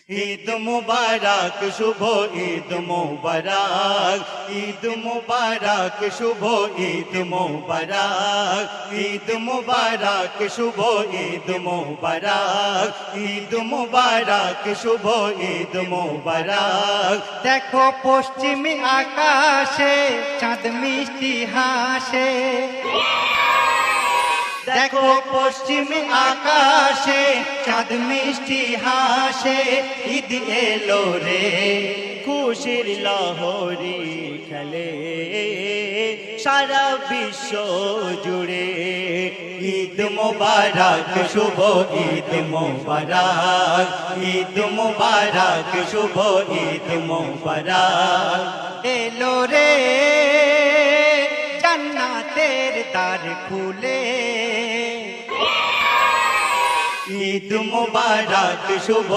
ঈদ মুবারক শুভ ঈদ মুবারক, ঈদ মুবারক শুভ ঈদ মুবারক, ঈদ মুবারক শুভ ঈদ মুবারক, ঈদ মুবারক শুভ ঈদ মুবারক। দেখো পশ্চিমী আকাশে চাঁদ মিষ্টি হাসে, দেখো পশ্চিমী আকাশে চাঁদ মিষ্টি হাসে, ঈদ এলো রে খুশির লহরী খেলে সারা বিশ্ব জুড়ে। ঈদ মুবারক শুভ ঈদ মুবারক, ঈদ মুবারক শুভ ঈদ মুবারক। এলো রে জান্নাতের দ্বার খুলে, ঈদ মুবারক শুভ